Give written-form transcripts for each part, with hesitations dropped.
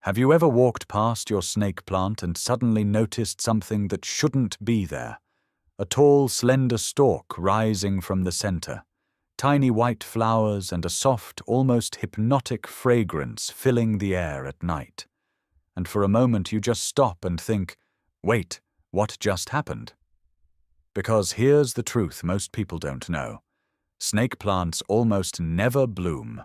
Have you ever walked past your snake plant and suddenly noticed something that shouldn't be there? A tall, slender stalk rising from the center, tiny white flowers and a soft, almost hypnotic fragrance filling the air at night. And for a moment you just stop and think, wait, what just happened? Because here's the truth most people don't know. Snake plants almost never bloom.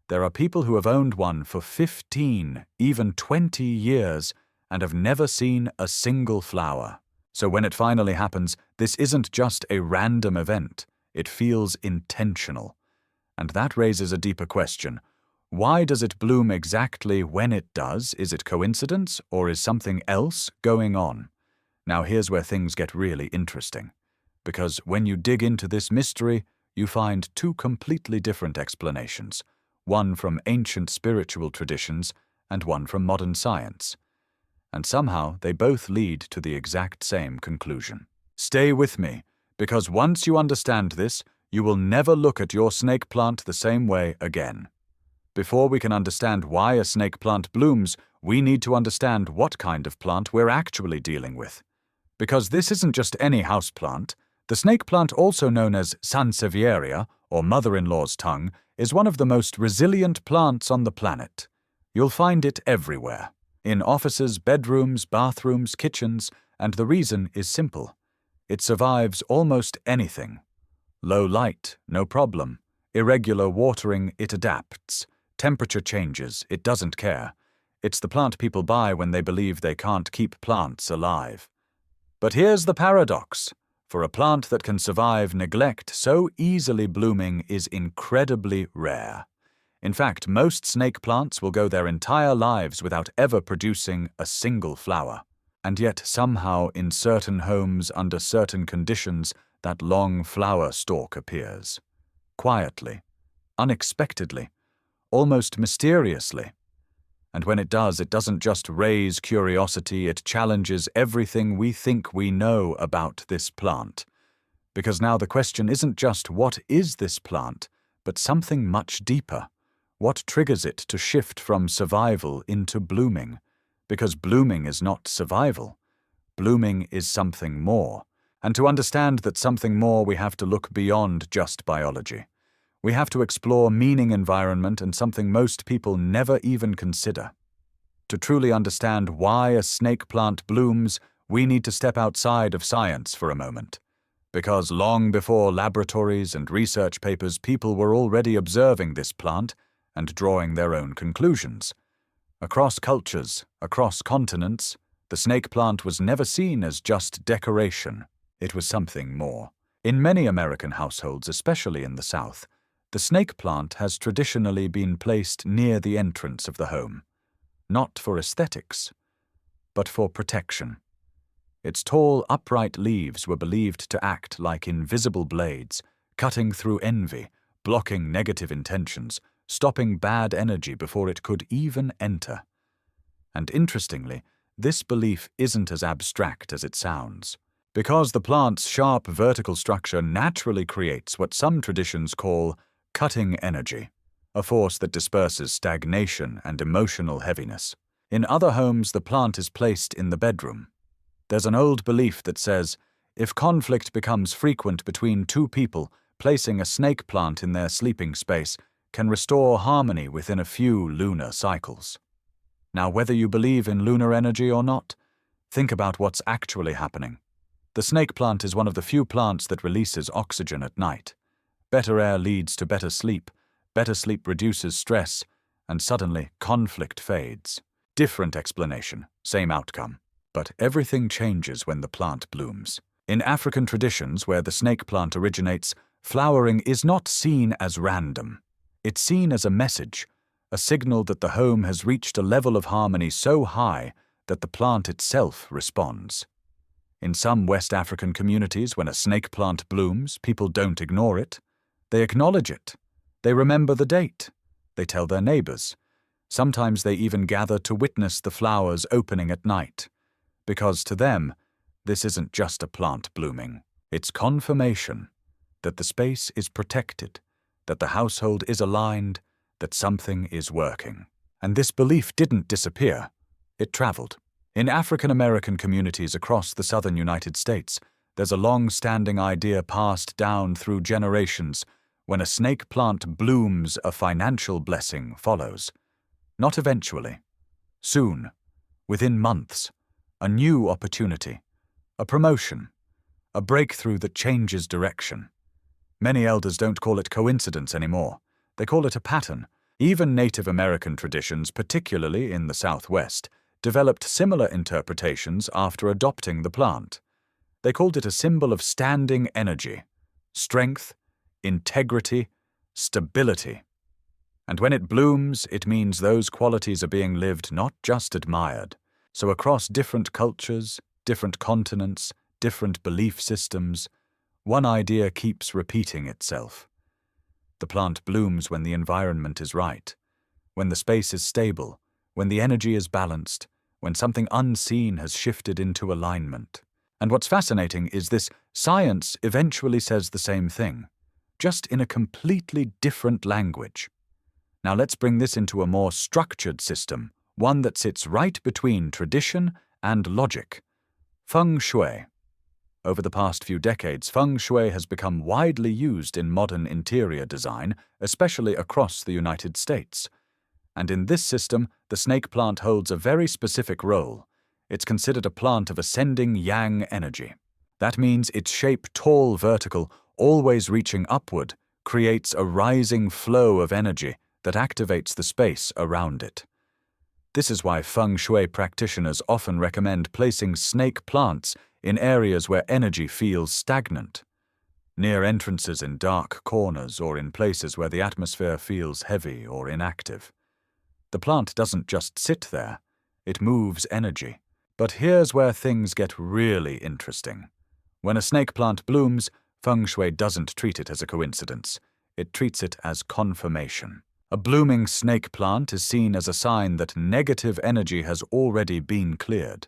There are people who have owned one for 15, even 20 years and have never seen a single flower. So when it finally happens, this isn't just a random event. It feels intentional. And that raises a deeper question. Why does it bloom exactly when it does? Is it coincidence, or is something else going on? Now here's where things get really interesting. Because when you dig into this mystery, you find two completely different explanations. One from ancient spiritual traditions and one from modern science. And somehow they both lead to the exact same conclusion. Stay with me, because once you understand this, you will never look at your snake plant the same way again. Before we can understand why a snake plant blooms, we need to understand what kind of plant we're actually dealing with. Because this isn't just any house plant. The snake plant, also known as Sansevieria, or mother-in-law's tongue, is one of the most resilient plants on the planet. You'll find it everywhere. In offices, bedrooms, bathrooms, kitchens, and the reason is simple. It survives almost anything. Low light, no problem. Irregular watering, it adapts. Temperature changes, it doesn't care. It's the plant people buy when they believe they can't keep plants alive. But here's the paradox. For a plant that can survive neglect, so easily blooming is incredibly rare. In fact, most snake plants will go their entire lives without ever producing a single flower. And yet somehow in certain homes under certain conditions, that long flower stalk appears. Quietly, unexpectedly, almost mysteriously. And when it does, it doesn't just raise curiosity, it challenges everything we think we know about this plant. Because now the question isn't just what is this plant, but something much deeper. What triggers it to shift from survival into blooming? Because blooming is not survival. Blooming is something more. And to understand that something more, we have to look beyond just biology. We have to explore meaning, environment, and something most people never even consider. To truly understand why a snake plant blooms, we need to step outside of science for a moment. Because long before laboratories and research papers, people were already observing this plant and drawing their own conclusions. Across cultures, across continents, the snake plant was never seen as just decoration. It was something more. In many American households, especially in the South, the snake plant has traditionally been placed near the entrance of the home, not for aesthetics, but for protection. Its tall, upright leaves were believed to act like invisible blades, cutting through envy, blocking negative intentions, stopping bad energy before it could even enter. And interestingly, this belief isn't as abstract as it sounds. Because the plant's sharp vertical structure naturally creates what some traditions call cutting energy, a force that disperses stagnation and emotional heaviness. In other homes, the plant is placed in the bedroom. There's an old belief that says, if conflict becomes frequent between two people, placing a snake plant in their sleeping space can restore harmony within a few lunar cycles. Now, whether you believe in lunar energy or not, think about what's actually happening. The snake plant is one of the few plants that releases oxygen at night. Better air leads to better sleep reduces stress, and suddenly conflict fades. Different explanation, same outcome. But everything changes when the plant blooms. In African traditions, where the snake plant originates, flowering is not seen as random. It's seen as a message, a signal that the home has reached a level of harmony so high that the plant itself responds. In some West African communities, when a snake plant blooms, people don't ignore it. They acknowledge it. They remember the date. They tell their neighbors. Sometimes they even gather to witness the flowers opening at night. Because to them, this isn't just a plant blooming. It's confirmation that the space is protected, that the household is aligned, that something is working. And this belief didn't disappear. It traveled. In African American communities across the southern United States, there's a long-standing idea passed down through generations: when a snake plant blooms, a financial blessing follows. Not eventually. Soon, within months, a new opportunity, a promotion, a breakthrough that changes direction. Many elders don't call it coincidence anymore. They call it a pattern. Even Native American traditions, particularly in the Southwest, developed similar interpretations after adopting the plant. They called it a symbol of standing energy, strength, integrity, stability. And when it blooms, it means those qualities are being lived, not just admired. So across different cultures, different continents, different belief systems, one idea keeps repeating itself. The plant blooms when the environment is right, when the space is stable, when the energy is balanced, when something unseen has shifted into alignment. And what's fascinating is this: science eventually says the same thing, just in a completely different language. Now let's bring this into a more structured system, one that sits right between tradition and logic. Feng shui. Over the past few decades, Feng shui has become widely used in modern interior design, especially across the United States. And in this system, the snake plant holds a very specific role. It's considered a plant of ascending yang energy. That means its shape, tall, vertical, always reaching upward, creates a rising flow of energy that activates the space around it. This is why Feng shui practitioners often recommend placing snake plants in areas where energy feels stagnant, near entrances in dark corners or in places where the atmosphere feels heavy or inactive. The plant doesn't just sit there, it moves energy. But here's where things get really interesting. When a snake plant blooms, Feng shui doesn't treat it as a coincidence. It treats it as confirmation. A blooming snake plant is seen as a sign that negative energy has already been cleared.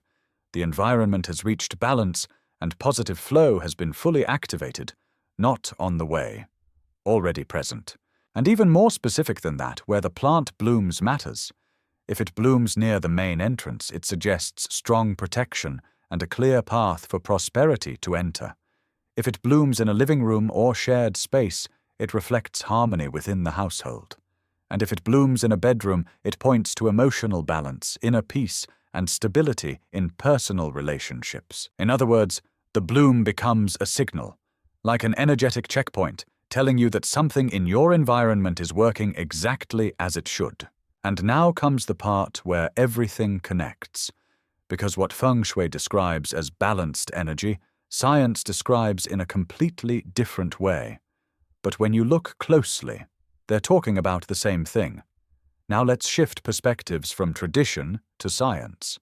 The environment has reached balance, and positive flow has been fully activated, not on the way, already present. And even more specific than that, where the plant blooms matters. If it blooms near the main entrance, it suggests strong protection and a clear path for prosperity to enter. If it blooms in a living room or shared space, it reflects harmony within the household. And if it blooms in a bedroom, it points to emotional balance, inner peace, and stability in personal relationships. In other words, the bloom becomes a signal, like an energetic checkpoint, telling you that something in your environment is working exactly as it should. And now comes the part where everything connects. Because what Feng shui describes as balanced energy, science describes in a completely different way. But when you look closely, they're talking about the same thing. Now let's shift perspectives from tradition to science.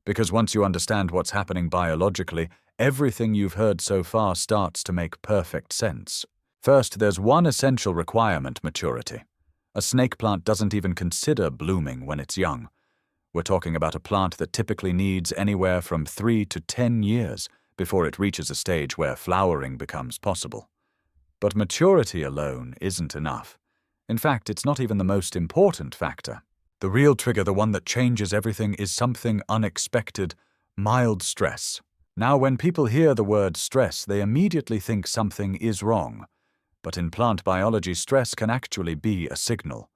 Because once you understand what's happening biologically, everything you've heard so far starts to make perfect sense. First, there's one essential requirement: maturity. A snake plant doesn't even consider blooming when it's young. We're talking about a plant that typically needs anywhere from 3 to 10 years before it reaches a stage where flowering becomes possible. But maturity alone isn't enough. In fact, it's not even the most important factor. The real trigger, the one that changes everything, is something unexpected: mild stress. Now, when people hear the word stress, they immediately think something is wrong. But in plant biology, stress can actually be a signal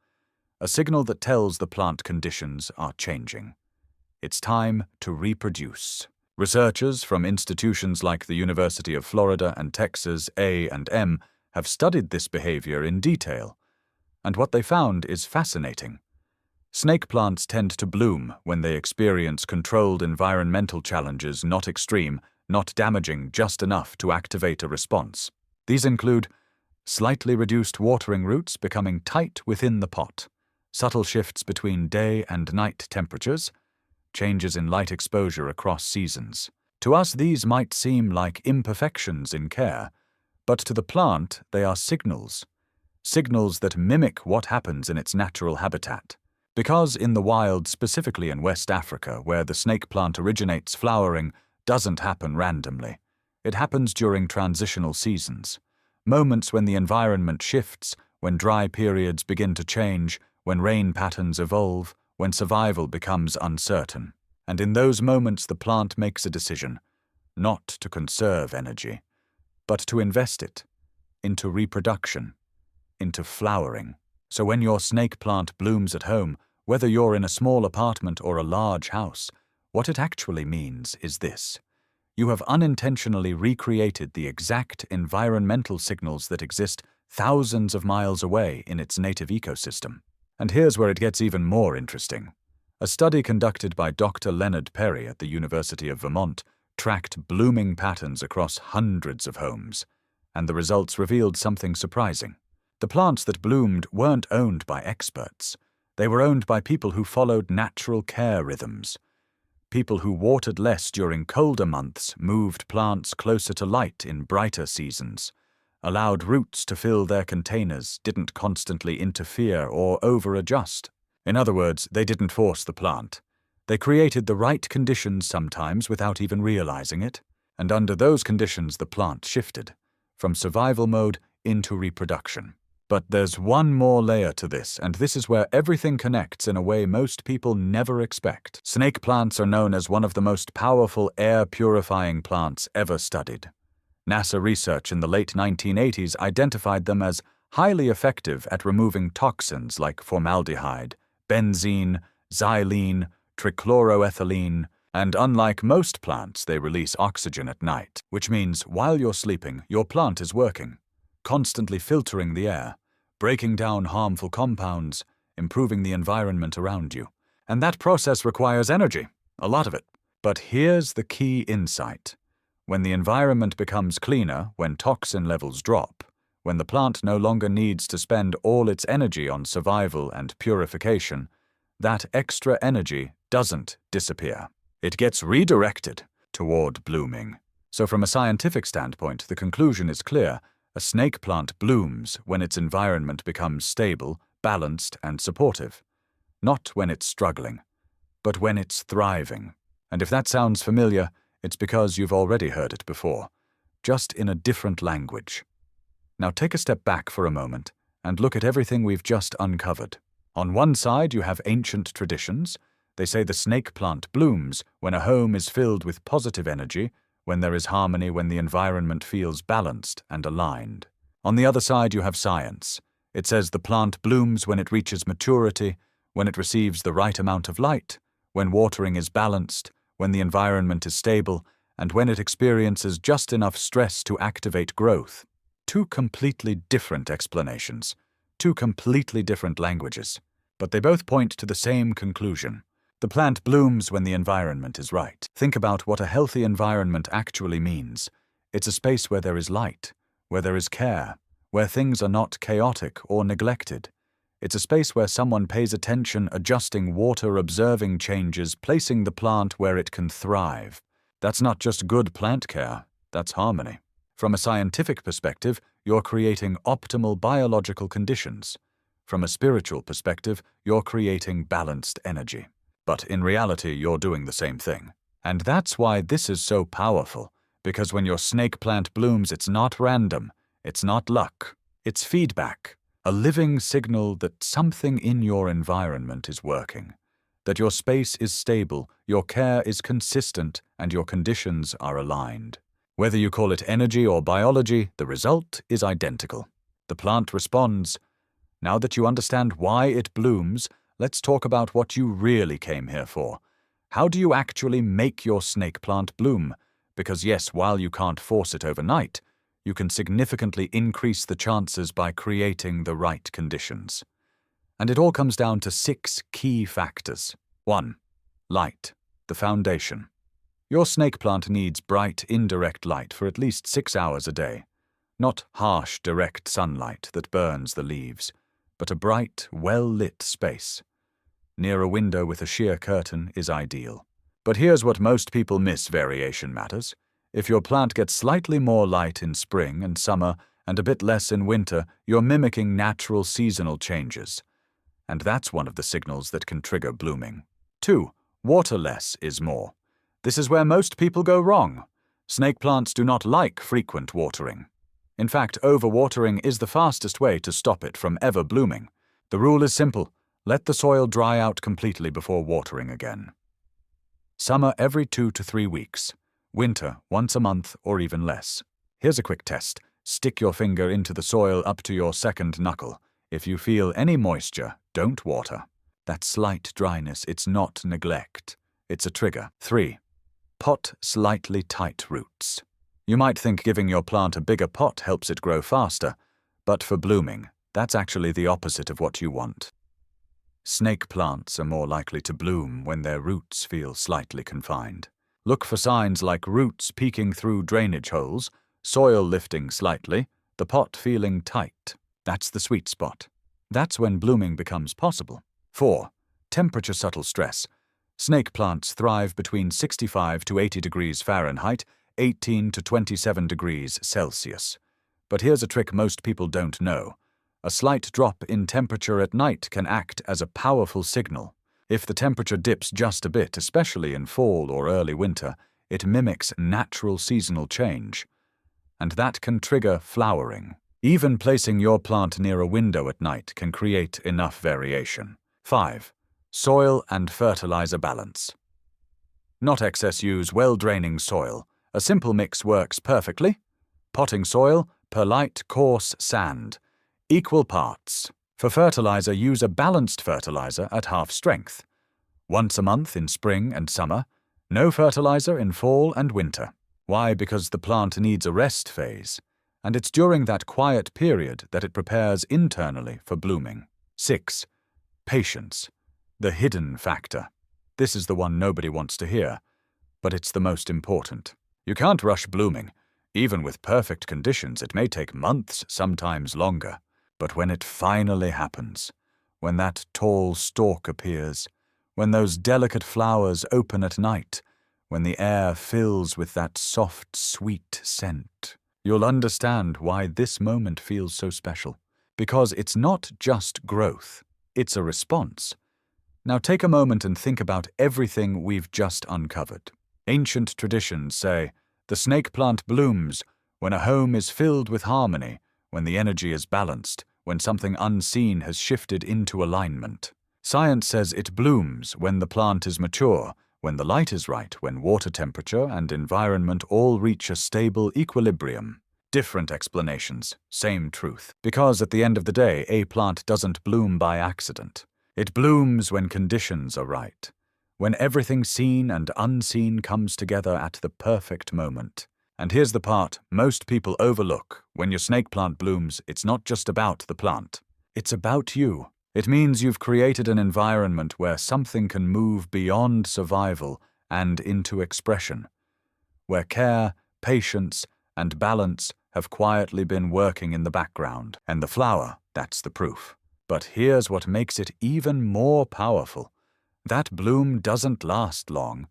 that tells the plant conditions are changing. It's time to reproduce. Researchers from institutions like the University of Florida and Texas A&M have studied this behavior in detail. And what they found is fascinating. Snake plants tend to bloom when they experience controlled environmental challenges, not extreme, not damaging, just enough to activate a response. These include slightly reduced watering routes becoming tight within the pot, subtle shifts between day and night temperatures, changes in light exposure across seasons. To us, these might seem like imperfections in care, but to the plant, they are signals that mimic what happens in its natural habitat. Because in the wild, specifically in West Africa, where the snake plant originates, flowering doesn't happen randomly. It happens during transitional seasons, moments when the environment shifts, when dry periods begin to change, when rain patterns evolve, when survival becomes uncertain. And in those moments the plant makes a decision, not to conserve energy, but to invest it into reproduction, into flowering. So when your snake plant blooms at home, whether you're in a small apartment or a large house, what it actually means is this. You have unintentionally recreated the exact environmental signals that exist thousands of miles away in its native ecosystem. And here's where it gets even more interesting. A study conducted by Dr. Leonard Perry at the University of Vermont tracked blooming patterns across hundreds of homes, and the results revealed something surprising. The plants that bloomed weren't owned by experts. They were owned by people who followed natural care rhythms. People who watered less during colder months, moved plants closer to light in brighter seasons, allowed roots to fill their containers, didn't constantly interfere or over-adjust. In other words, they didn't force the plant. They created the right conditions sometimes without even realizing it, and under those conditions the plant shifted from survival mode into reproduction. But there's one more layer to this, and this is where everything connects in a way most people never expect. Snake plants are known as one of the most powerful air-purifying plants ever studied. NASA research in the late 1980s identified them as highly effective at removing toxins like formaldehyde, benzene, xylene, trichloroethylene, and unlike most plants, they release oxygen at night, which means while you're sleeping, your plant is working, constantly filtering the air, breaking down harmful compounds, improving the environment around you. And that process requires energy, a lot of it. But here's the key insight. When the environment becomes cleaner, when toxin levels drop, when the plant no longer needs to spend all its energy on survival and purification, that extra energy doesn't disappear. It gets redirected toward blooming. So from a scientific standpoint, the conclusion is clear. A snake plant blooms when its environment becomes stable, balanced, and supportive. Not when it's struggling, but when it's thriving. And if that sounds familiar, it's because you've already heard it before, just in a different language. Now take a step back for a moment and look at everything we've just uncovered. On one side, you have ancient traditions. They say the snake plant blooms when a home is filled with positive energy, when there is harmony, when the environment feels balanced and aligned. On the other side, you have science. It says the plant blooms when it reaches maturity, when it receives the right amount of light, when watering is balanced, when the environment is stable, and when it experiences just enough stress to activate growth. Two completely different explanations, two completely different languages, but they both point to the same conclusion. The plant blooms when the environment is right. Think about what a healthy environment actually means. It's a space where there is light, where there is care, where things are not chaotic or neglected. It's a space where someone pays attention, adjusting water, observing changes, placing the plant where it can thrive. That's not just good plant care, that's harmony. From a scientific perspective, you're creating optimal biological conditions. From a spiritual perspective, you're creating balanced energy. But in reality, you're doing the same thing. And that's why this is so powerful, because when your snake plant blooms, it's not random, it's not luck, it's feedback, a living signal that something in your environment is working, that your space is stable, your care is consistent, and your conditions are aligned. Whether you call it energy or biology, the result is identical. The plant responds. Now that you understand why it blooms, let's talk about what you really came here for. How do you actually make your snake plant bloom? Because yes, while you can't force it overnight, you can significantly increase the chances by creating the right conditions. And it all comes down to 6 key factors. 1. Light, the foundation. Your snake plant needs bright, indirect light for at least 6 hours a day. Not harsh, direct sunlight that burns the leaves, but a bright, well-lit space. Near a window with a sheer curtain is ideal. But here's what most people miss: variation matters. If your plant gets slightly more light in spring and summer and a bit less in winter, you're mimicking natural seasonal changes. And that's one of the signals that can trigger blooming. 2. Water less is more. This is where most people go wrong. Snake plants do not like frequent watering. In fact, overwatering is the fastest way to stop it from ever blooming. The rule is simple. Let the soil dry out completely before watering again. Summer every 2 to 3 weeks. Winter once a month or even less. Here's a quick test. Stick your finger into the soil up to your second knuckle. If you feel any moisture, don't water. That slight dryness, it's not neglect. It's a trigger. 3. Pot slightly tight roots. You might think giving your plant a bigger pot helps it grow faster, but for blooming, that's actually the opposite of what you want. Snake plants are more likely to bloom when their roots feel slightly confined. Look for signs like roots peeking through drainage holes, soil lifting slightly, the pot feeling tight. That's the sweet spot. That's when blooming becomes possible. 4. Temperature subtle stress. Snake plants thrive between 65 to 80 degrees Fahrenheit, 18 to 27 degrees Celsius. But here's a trick most people don't know. A slight drop in temperature at night can act as a powerful signal. If the temperature dips just a bit, especially in fall or early winter, it mimics natural seasonal change. And that can trigger flowering. Even placing your plant near a window at night can create enough variation. 5. Soil and fertilizer balance. Not excess use well-draining soil. A simple mix works perfectly. Potting soil, perlite coarse sand. Equal parts. For fertilizer, use a balanced fertilizer at half strength. Once a month in spring and summer. No fertilizer in fall and winter. Why? Because the plant needs a rest phase, and it's during that quiet period that it prepares internally for blooming. 6. Patience. The hidden factor. This is the one nobody wants to hear, but it's the most important. You can't rush blooming. Even with perfect conditions, it may take months, sometimes longer. But when it finally happens, when that tall stalk appears, when those delicate flowers open at night, when the air fills with that soft, sweet scent, you'll understand why this moment feels so special. Because it's not just growth, it's a response. Now take a moment and think about everything we've just uncovered. Ancient traditions say, the snake plant blooms when a home is filled with harmony, when the energy is balanced, when something unseen has shifted into alignment. Science says it blooms when the plant is mature, when the light is right, when water temperature and environment all reach a stable equilibrium. Different explanations, same truth. Because at the end of the day, a plant doesn't bloom by accident. It blooms when conditions are right, when everything seen and unseen comes together at the perfect moment. And here's the part most people overlook. When your snake plant blooms, it's not just about the plant. It's about you. It means you've created an environment where something can move beyond survival and into expression, where care, patience, and balance have quietly been working in the background. And the flower, that's the proof. But here's what makes it even more powerful. That bloom doesn't last long.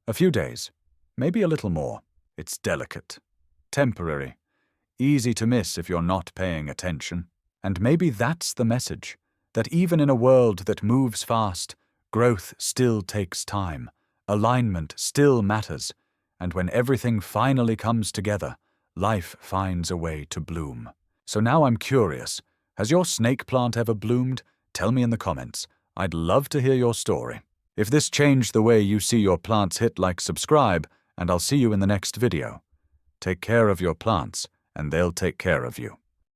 A few days, maybe a little more. It's delicate, temporary, easy to miss if you're not paying attention. And maybe that's the message, that even in a world that moves fast, growth still takes time, alignment still matters, and when everything finally comes together, life finds a way to bloom. So now I'm curious, has your snake plant ever bloomed? Tell me in the comments. I'd love to hear your story. If this changed the way you see your plants, hit like, subscribe, and I'll see you in the next video. Take care of your plants, and they'll take care of you.